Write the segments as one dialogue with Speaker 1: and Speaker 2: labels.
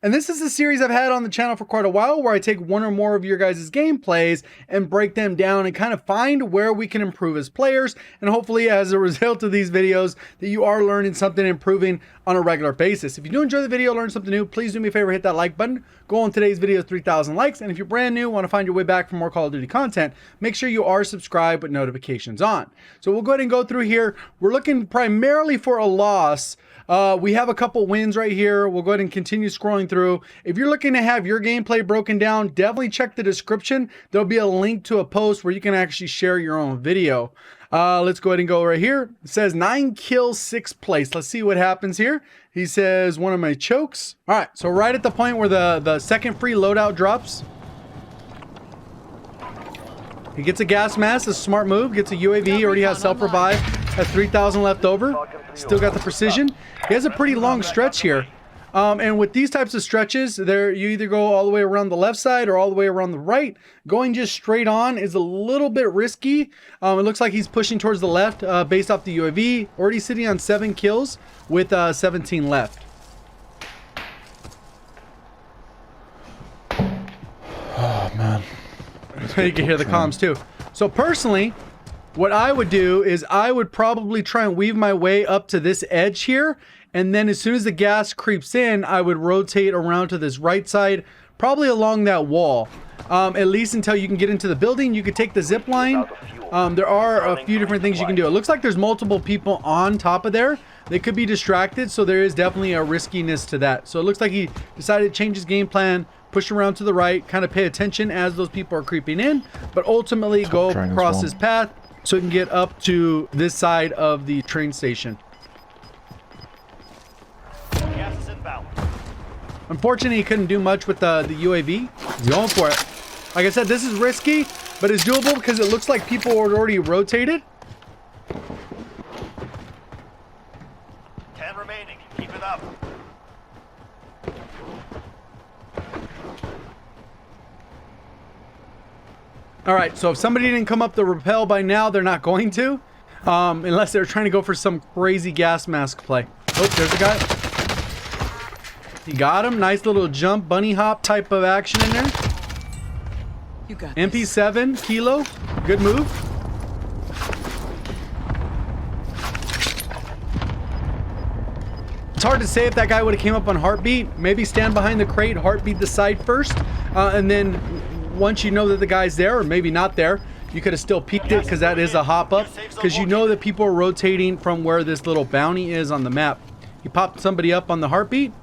Speaker 1: And this is a series I've had on the channel for quite a while where I take one or more of your guys' gameplays and break them down and kind of find where we can improve as players. And hopefully as a result of these videos that you are learning something and improving on a regular basis. If you do enjoy the video, learn something new, please do me a favor, hit that like button. Goal on today's video is 3,000 likes. And if you're brand new, want to find your way back for more Call of Duty content, make sure you are subscribed with notifications on. So we'll go ahead and go through here. We're looking primarily for a loss. We have a couple wins right here. We'll go ahead and continue scrolling through. If you're looking to have your gameplay broken down, definitely check the description. There'll be a link to a post where you can actually share your own video. Let's go ahead and go right here. It says 9 kills, 6th place. Let's see what happens here. He says one of my chokes. All right, so right at the point where the second free loadout drops. He gets a gas mask, a smart move, gets a UAV, already has self-revive, has 3,000 left over. Still got the precision. He has a pretty long stretch here. And with these types of stretches, you either go all the way around the left side or all the way around the right. Going just straight on is a little bit risky. It looks like he's pushing towards the left based off the UAV. Already sitting on 7 kills with 17 left. Oh, man. You can hear the comms too. So personally, what I would do is I would probably try and weave my way up to this edge here. And then as soon as the gas creeps in, I would rotate around to this right side, probably along that wall. At least until you can get into the building. You could take the zip line. There are a few different things you can do. It looks like there's multiple people on top of there. They could be distracted, so there is definitely a riskiness to that. So it looks like he decided to change his game plan, push around to the right, kind of pay attention as those people are creeping in, but ultimately go across his path so he can get up to this side of the train station.
Speaker 2: Gas is inbound.
Speaker 1: Unfortunately, he couldn't do much with the UAV. He's going for it. Like I said, this is risky, but it's doable because it looks like people are already rotated.
Speaker 2: 10 remaining. Keep it up.
Speaker 1: All right, so if somebody didn't come up the rappel by now, they're not going to, unless they're trying to go for some crazy gas mask play. Oh, there's a guy. He got him. Nice little jump, bunny hop type of action in there.
Speaker 3: You got
Speaker 1: MP7, Kilo. Good move. It's hard to say if that guy would have came up on heartbeat. Maybe stand behind the crate, heartbeat the side first, and then once you know that the guy's there, or maybe not there, you could have still peeked it because that is a hop up, because you know that people are rotating from where this little bounty is on the map. You popped somebody up on the heartbeat.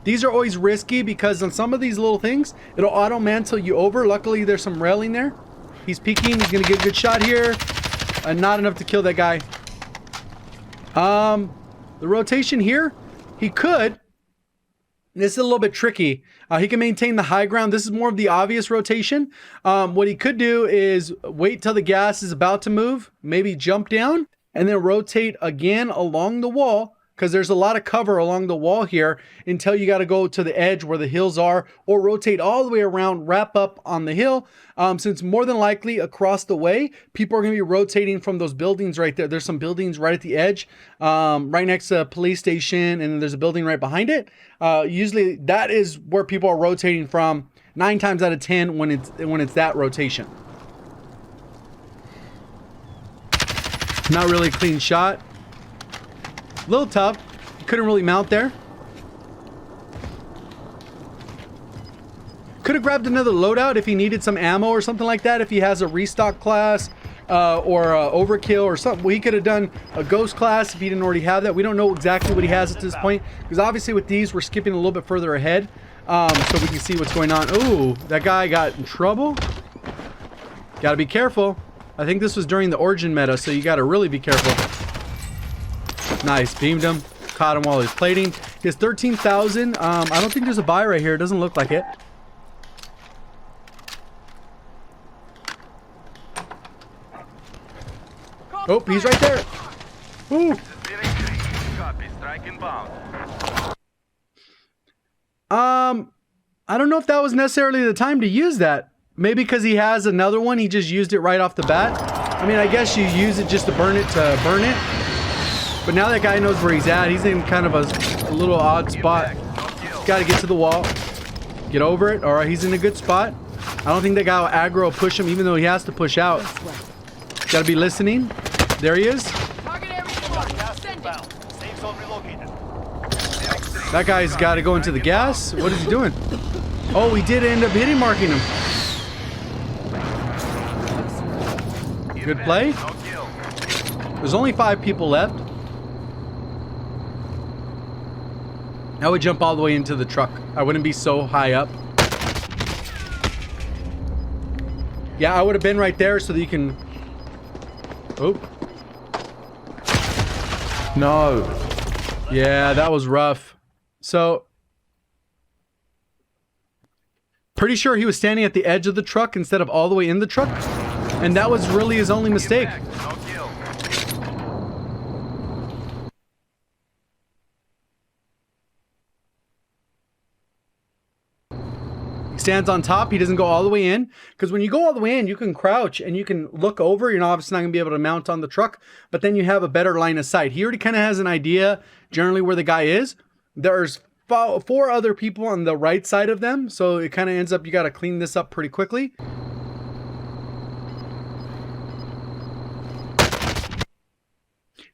Speaker 1: These are always risky because on some of these little things, it'll auto mantle you over. Luckily, there's some railing there. He's peeking. He's going to get a good shot here. Not enough to kill that guy. The rotation here, he could. This is a little bit tricky. He can maintain the high ground. This is more of the obvious rotation. What he could do is wait till the gas is about to move, maybe jump down, and then rotate again along the wall, because there's a lot of cover along the wall here until you got to go to the edge where the hills are, or rotate all the way around, wrap up on the hill. Since more than likely across the way, people are going to be rotating from those buildings right there. There's some buildings right at the edge, right next to a police station, and there's a building right behind it. Usually that is where people are rotating from 9 times out of 10 when it's that rotation. Not really a clean shot. A little tough. Couldn't really mount there. Could have grabbed another loadout if he needed some ammo or something like that. If he has a restock class or overkill or something. Well, he could have done a ghost class if he didn't already have that. We don't know exactly what he has at this point, because obviously with these we're skipping a little bit further ahead so we can see what's going on. Ooh, that guy got in trouble. Got to be careful. I think this was during the origin meta, so you got to really be careful. Nice, beamed him, caught him while he's plating. He has 13,000. I don't think there's a buy right here. It doesn't look like it. Oh, he's right there. Ooh. I don't know if that was necessarily the time to use that. Maybe because he has another one, he just used it right off the bat. I mean, I guess you use it just to burn it. But now that guy knows where he's at. He's in kind of a little odd spot. got to get to the wall. Get over it. All right, he's in a good spot. I don't think that guy will aggro push him, even though he has to push out. Got to be listening. There he is. That guy's got to go into the gas. What is he doing? Oh, he did end up hitting marking him. Good play. There's only 5 people left. I would jump all the way into the truck. I wouldn't be so high up. Yeah, I would have been right there so that you can... Oh. No. Yeah, that was rough. So... Pretty sure he was standing at the edge of the truck instead of all the way in the truck. And that was really his only mistake. He stands on top. He doesn't go all the way in. Because when you go all the way in, you can crouch and you can look over. You're obviously not going to be able to mount on the truck. But then you have a better line of sight. He already kind of has an idea generally where the guy is. There's 4 other people on the right side of them. So it kind of ends up, you got to clean this up pretty quickly.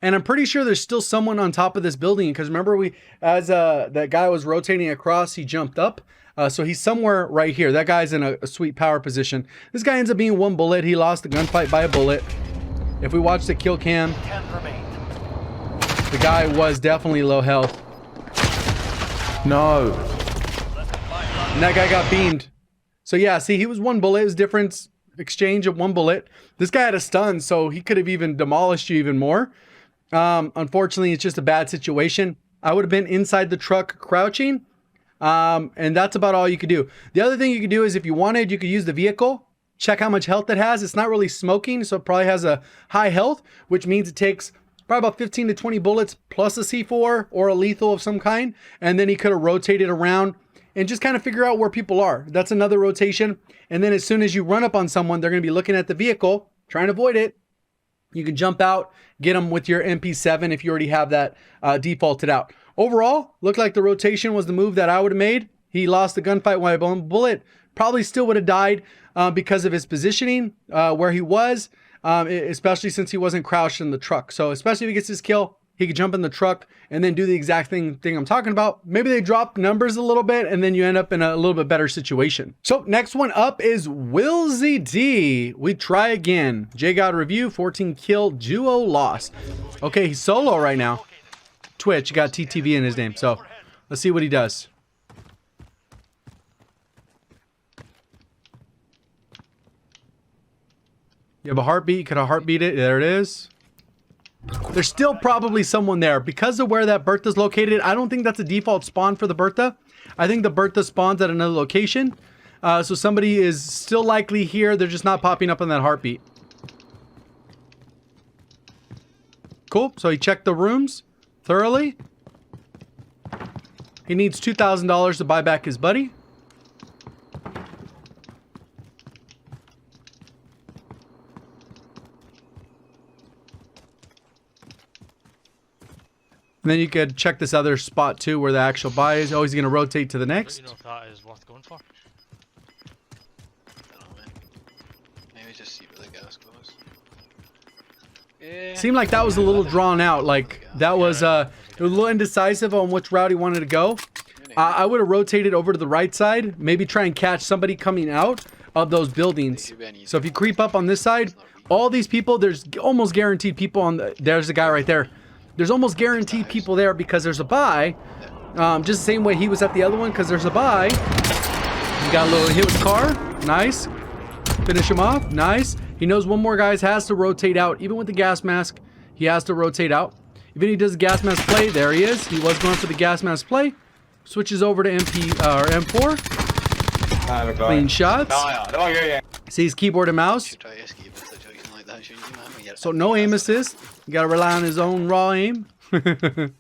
Speaker 1: And I'm pretty sure there's still someone on top of this building, because remember as that guy was rotating across, he jumped up. So he's somewhere right here. That guy's in a sweet power position. This guy ends up being 1 bullet. He lost the gunfight by a bullet. If we watch the kill cam, the guy was definitely low health. No. And that guy got beamed. So yeah, see, he was 1 bullet. It was different exchange of 1 bullet. This guy had a stun, so he could have even demolished you even more. Unfortunately, it's just a bad situation. I would have been inside the truck crouching. And that's about all you could do. The other thing you could do is if you wanted, you could use the vehicle. Check how much health it has. It's not really smoking, so it probably has a high health, which means it takes probably about 15 to 20 bullets plus a C4 or a lethal of some kind. And then he could have rotated around and just kind of figure out where people are. That's another rotation. And then as soon as you run up on someone, they're going to be looking at the vehicle, trying to avoid it. You can jump out, get them with your MP7 if you already have that defaulted out. Overall, looked like the rotation was the move that I would have made. He lost the gunfight by 1 bullet. Probably still would have died because of his positioning where he was, especially since he wasn't crouched in the truck. So especially if he gets his kill, he could jump in the truck and then do the exact thing I'm talking about. Maybe they drop numbers a little bit and then you end up in a little bit better situation. So next one up is Willzy D. We try again. JGOD review, 14 kill, duo loss. Okay, he's solo right now. Twitch got TTV in his name, so let's see what he does. You have a heartbeat. Could I heartbeat it? There it is. There's still probably someone there. Because of where that Bertha's located, I don't think that's a default spawn for the Bertha. I think the Bertha spawns at another location. So somebody is still likely here. They're just not popping up on that heartbeat. Cool. So he checked the rooms thoroughly. He needs $2,000 to buy back his buddy. And then you could check this other spot too where the actual buy is. Oh, he's going to rotate to the next.
Speaker 4: Do you know if that is worth going for?
Speaker 5: I don't know, man. Maybe just see where the gas goes. Yeah.
Speaker 1: Seemed like that was a little drawn out. Like that was it was a little indecisive on which route he wanted to go. I would have rotated over to the right side. Maybe try and catch somebody coming out of those buildings. So if you creep up on this side, all these people, there's almost guaranteed people on the... There's the guy right there. There's almost guaranteed people there because there's a buy. Just the same way he was at the other one because there's a buy. He got a little hit with the car. Nice. Finish him off. Nice. He knows one more guy has to rotate out. Even with the gas mask, he has to rotate out. Even if he does the gas mask play, there he is. He was going for the gas mask play. Switches over to M4. Clean shots. Sees keyboard and mouse. So no aim assist. You gotta rely on his own raw aim. His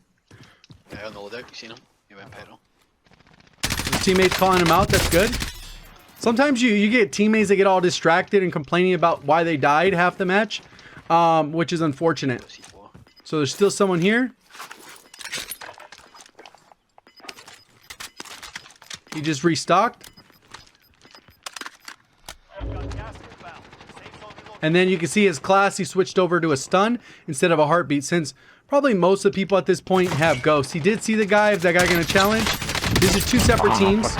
Speaker 1: teammates calling him out. That's good. Sometimes you get teammates that get all distracted and complaining about why they died half the match, which is unfortunate. So there's still someone here. just restocked. And then you can see his class, he switched over to a stun instead of a heartbeat, since probably most of the people at this point have ghosts. He did see the guy. Is that guy going to challenge? These are two separate teams.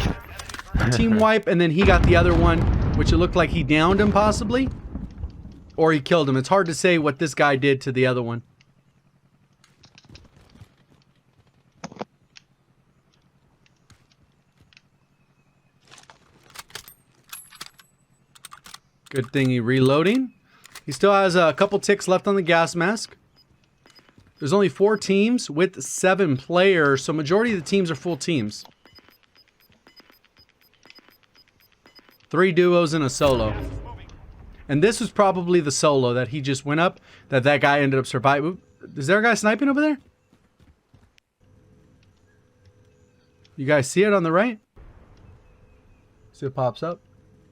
Speaker 1: Team wipe, and then he got the other one, which it looked like he downed him possibly. Or he killed him. It's hard to say what this guy did to the other one. Good thing he reloading. He still has a couple ticks left on the gas mask. There's only 4 teams with 7 players, so majority of the teams are full teams. 3 duos and a solo. And this was probably the solo that he just went up, that guy ended up surviving. Is there a guy sniping over there? You guys see it on the right? See it pops up?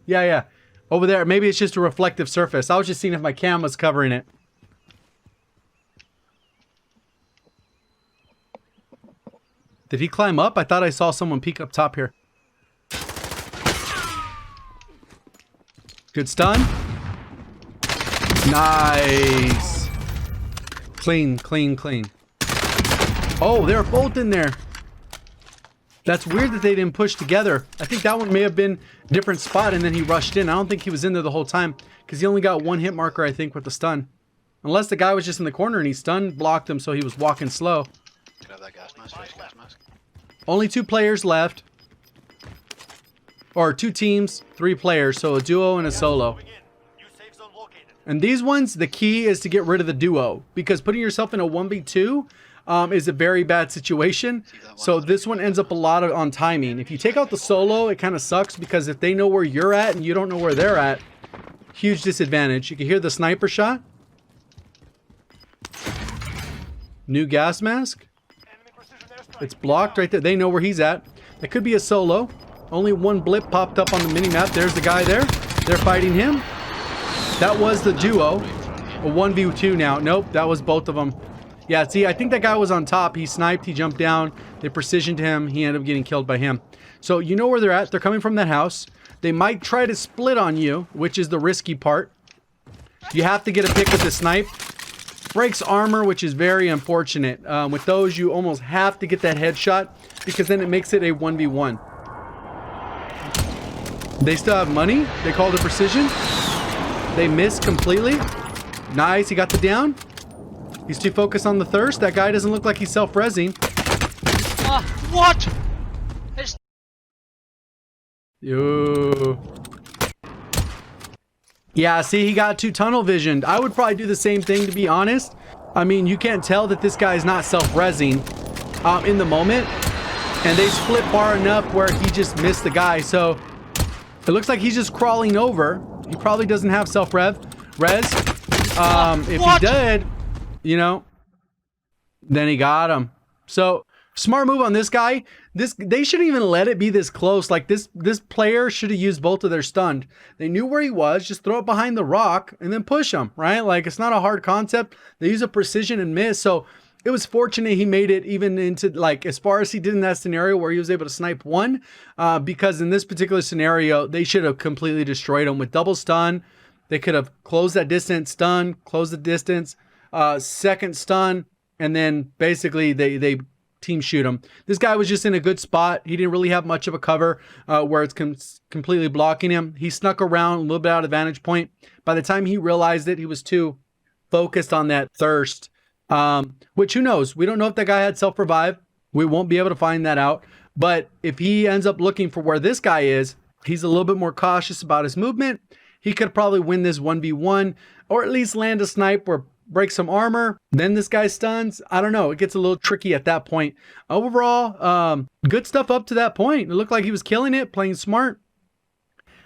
Speaker 1: Yeah. Over there, maybe it's just a reflective surface. I was just seeing if my cam was covering it. Did he climb up? I thought I saw someone peek up top here. Good stun. Nice. Clean. Oh, they're both in there. That's weird that they didn't push together. I think that one may have been a different spot and then he rushed in. I don't think he was in there the whole time because he only got 1 hit marker, I think, with the stun. Unless the guy was just in the corner and he stun blocked him, so he was walking slow.
Speaker 5: Grab that gas mask.
Speaker 1: Only 2 players left. Or 2 teams, 3 players. So a duo and a solo. And these ones, the key is to get rid of the duo. Because putting yourself in a 1v2... is a very bad situation. So this one ends up a lot on timing. If you take out the solo, it kind of sucks because if they know where you're at and you don't know where they're at, huge disadvantage. You can hear the sniper shot. New gas mask. It's blocked right there. They know where he's at. That could be a solo. Only 1 blip popped up on the mini-map. There's the guy there. They're fighting him. That was the duo. A 1v2 now. Nope, that was both of them. Yeah, see, I think that guy was on top. He sniped, he jumped down, they precisioned him, he ended up getting killed by him. So you know where they're at. They're coming from that house. They might try to split on you, which is the risky part. You have to get a pick with the snipe. Breaks armor, which is very unfortunate. With those, you almost have to get that headshot because then it makes it a 1v1. They still have money. They called it precision. They missed completely. Nice, he got the down. He's too focused on the thirst. That guy doesn't look like he's self-rezzing.
Speaker 5: What?
Speaker 1: Yo. Yeah, see, he got too tunnel visioned. I would probably do the same thing, to be honest. I mean, you can't tell that this guy's not self-rezzing in the moment. And they split far enough where he just missed the guy. So it looks like he's just crawling over. He probably doesn't have self-res. If he did, you know, then he got him. So smart move on this guy. They shouldn't even let it be this close. Like this player should have used both of their stunned. They knew where he was. Just throw it behind the rock and then push him, right? Like it's not a hard concept. They use a precision and miss. So it was fortunate he made it even into like as far as he did in that scenario where he was able to snipe one. Because in this particular scenario, they should have completely destroyed him with double stun. They could have closed that distance, stun, closed the distance, second stun, and then basically they team shoot him. This guy was just in a good spot. He didn't really have much of a cover where it's completely blocking him. He snuck around a little bit out of vantage point. By the time he realized it, he was too focused on that thirst. Which who knows? We don't know if that guy had self-revive. We won't be able to find that out. But if he ends up looking for where this guy is, he's a little bit more cautious about his movement. He could probably win this 1v1 or at least land a snipe or break some armor. Then this guy stuns. I don't know. It gets a little tricky at that point. Overall, good stuff up to that point. It looked like he was killing it, playing smart.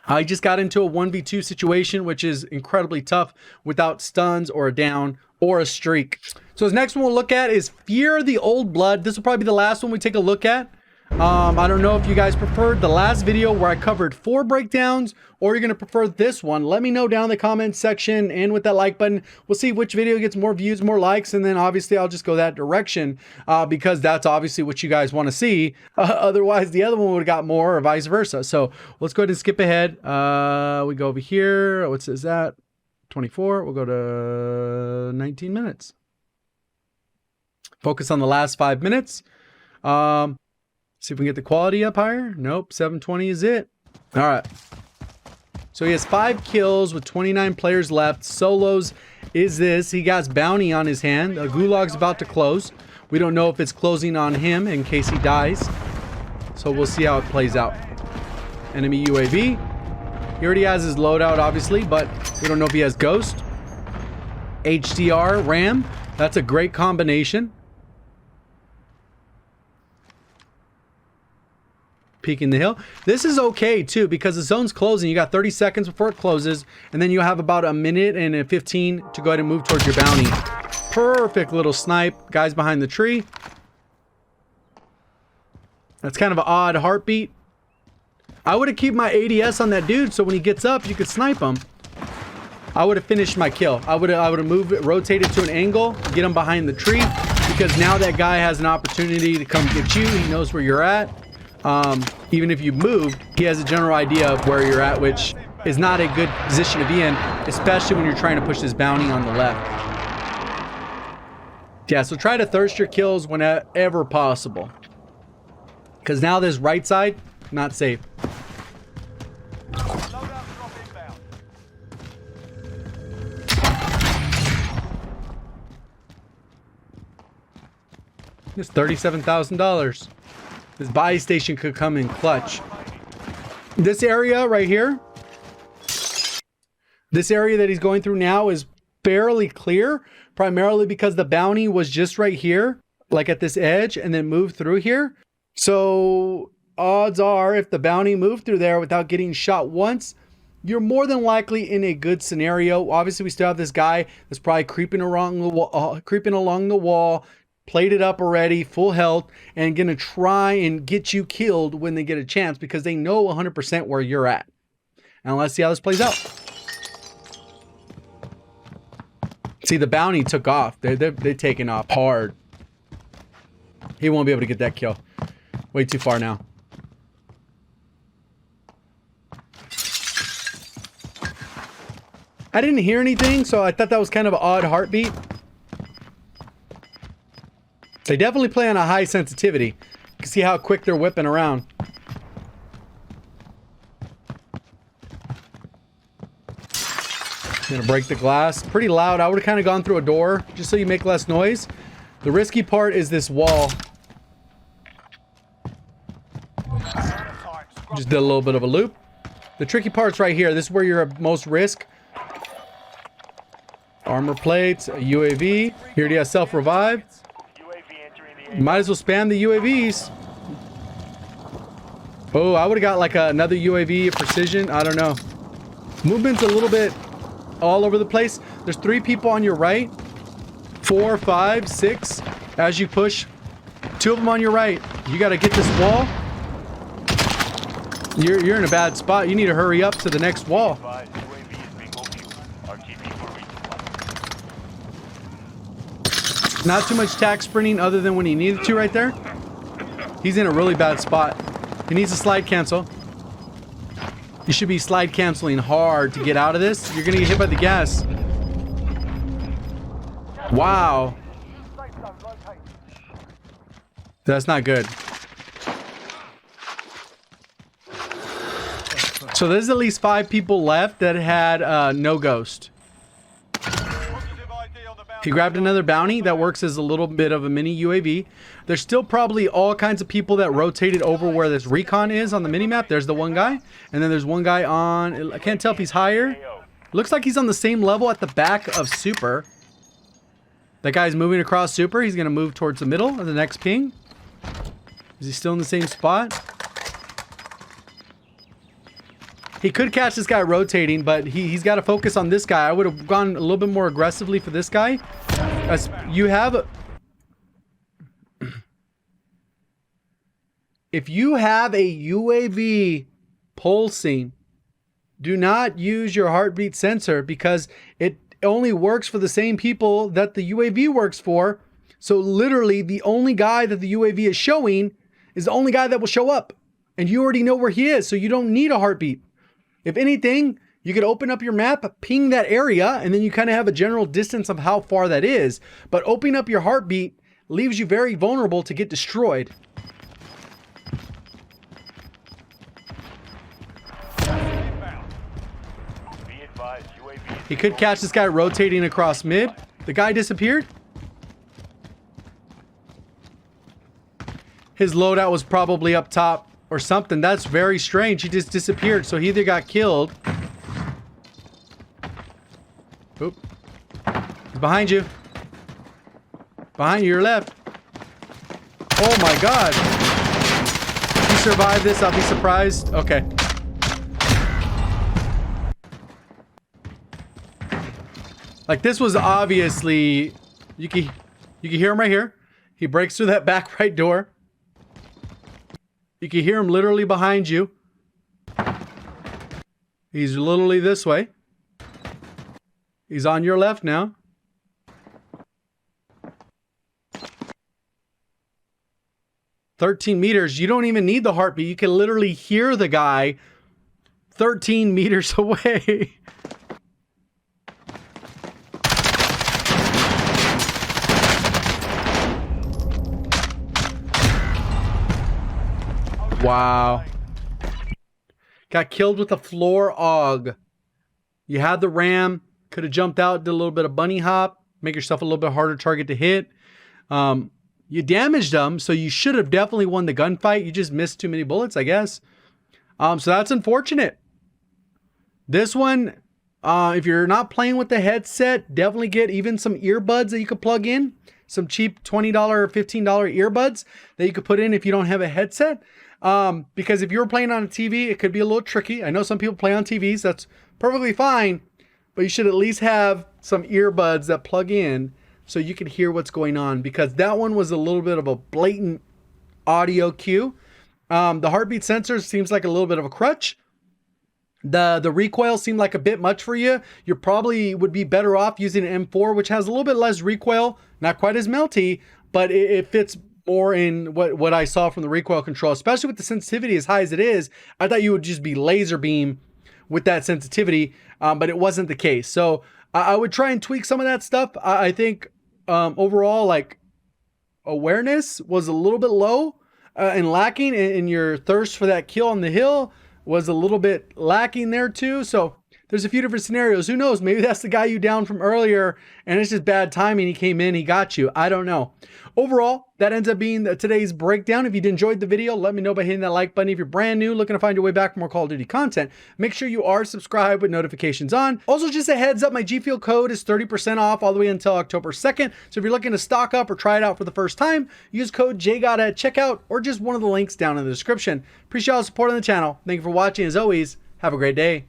Speaker 1: He just got into a 1v2 situation, which is incredibly tough without stuns or a down or a streak. So his next one we'll look at is Fear the Old Blood. This will probably be the last one we take a look at. I don't know if you guys preferred the last video where I covered 4 breakdowns, or you're going to prefer this one. Let me know down in the comments section, and with that like button, we'll see which video gets more views, more likes, and then obviously I'll just go that direction because that's obviously what you guys want to see. Otherwise, the other one would have got more, or vice versa. So let's go ahead and skip ahead. We go over here. What says that? 24. We'll go to 19 minutes. Focus on the last 5 minutes. See if we can get the quality up higher. Nope, 720 is it. All right. So he has 5 kills with 29 players left. Solos is this. He got bounty on his hand. The gulag's about to close. We don't know if it's closing on him in case he dies. So we'll see how it plays out. Enemy UAV. He already has his loadout, obviously, but we don't know if he has Ghost. HDR, RAM. That's a great combination. Peeking the hill. This is okay too because the zone's closing. You got 30 seconds before it closes, and then you have about a minute and 15 to go ahead and move towards your bounty. Perfect little snipe. Guys behind the tree. That's kind of an odd heartbeat. I would have kept my ADS on that dude so when he gets up, you could snipe him. I would have finished my kill. I would have moved it, rotated to an angle, get him behind the tree, because now that guy has an opportunity to come get you. He knows where you're at. Even if you moved, he has a general idea of where you're at, which is not a good position to be in, especially when you're trying to push this bounty on the left. Yeah, so try to thirst your kills whenever possible. Because now this right side, not safe. It's $37,000. This buy station could come in clutch. This area right here, this area that he's going through now is fairly clear, primarily because the bounty was just right here, like at this edge, and then moved through here. So odds are if the bounty moved through there without getting shot once, you're more than likely in a good scenario. Obviously, we still have this guy that's probably creeping along the wall, played it up already, full health, and gonna try and get you killed when they get a chance because they know 100% where you're at. And let's see how this plays out. See, the bounty took off. They're taking off hard. He won't be able to get that kill. Way too far now. I didn't hear anything, so I thought that was kind of an odd heartbeat. They definitely play on a high sensitivity. You can see how quick they're whipping around. Gonna break the glass. Pretty loud. I would have kind of gone through a door just so you make less noise. The risky part is this wall. Just did a little bit of a loop. The tricky part's right here. This is where you're at most risk. Armor plates, a UAV. He already has self-revive. Might as well spam the UAVs. Oh, I would have got like another UAV precision. I don't know. Movement's a little bit all over the place. There's 3 people on your right. 4, 5, 6. As you push. 2 of them on your right. You got to get this wall. You're in a bad spot. You need to hurry up to the next wall. Not too much tack sprinting other than when he needed to right there. He's in a really bad spot. He needs a slide cancel. You should be slide canceling hard to get out of this. You're gonna get hit by the gas. Wow. That's not good. So there's at least 5 people left that had no ghost. He grabbed another bounty that works as a little bit of a mini UAV. There's still probably all kinds of people that rotated over where this recon is on the minimap. There's the one guy, and then there's one guy on, I can't tell if he's higher. Looks like he's on the same level at the back of Super. That guy's moving across Super. He's gonna move towards the middle of the next ping. Is he still in the same spot? He could catch this guy rotating, but he's got to focus on this guy. I would have gone a little bit more aggressively for this guy. As you have... if you have a UAV pulsing, do not use your heartbeat sensor because it only works for the same people that the UAV works for. So literally the only guy that the UAV is showing is the only guy that will show up. And you already know where he is, so you don't need a heartbeat. If anything, you could open up your map, ping that area, and then you kind of have a general distance of how far that is. But opening up your heartbeat leaves you very vulnerable to get destroyed.
Speaker 2: Be advised, UAV is
Speaker 1: He could catch this guy rotating across mid. The guy disappeared. His loadout was probably up top or something. That's very strange. He just disappeared. So he either got killed. Oop. He's behind you. Behind you, your left. Oh my god. If you survive this, I'll be surprised. Okay. Like, this was obviously... You can hear him right here. He breaks through that back right door. You can hear him literally behind you. He's literally this way. He's on your left now. "13 meters. You don't even need the heartbeat. You can literally hear the guy 13 meters away. Wow. Got killed with a floor AUG. You had the RAM. Could have jumped out, did a little bit of bunny hop. Make yourself a little bit harder target to hit. You damaged them, so you should have definitely won the gunfight. You just missed too many bullets, I guess. So that's unfortunate. This one, if you're not playing with the headset, definitely get even some earbuds that you could plug in. Some cheap $20 or $15 earbuds that you could put in if you don't have a headset. Because if you're playing on a TV, it could be a little tricky. I know some people play on TVs. That's perfectly fine. But you should at least have some earbuds that plug in so you can hear what's going on. Because that one was a little bit of a blatant audio cue. The heartbeat sensor seems like a little bit of a crutch. The recoil seemed like a bit much for you. You probably would be better off using an M4, which has a little bit less recoil. Not quite as melty, but it fits more in what I saw from the recoil control, especially with the sensitivity as high as it is. I thought you would just be laser beam with that sensitivity, but it wasn't the case. So I would try and tweak some of that stuff. I think overall, like, awareness was a little bit low and lacking, and your thirst for that kill on the hill was a little bit lacking there too. So there's a few different scenarios. Who knows? Maybe that's the guy you downed from earlier and it's just bad timing. He came in, he got you. I don't know. Overall, that ends up being today's breakdown. If you enjoyed the video, let me know by hitting that like button. If you're brand new, looking to find your way back for more Call of Duty content, make sure you are subscribed with notifications on. Also, just a heads up, my Gfuel code is 30% off all the way until October 2nd. So if you're looking to stock up or try it out for the first time, use code JGOD at checkout or just one of the links down in the description. Appreciate all the support on the channel. Thank you for watching. As always, have a great day.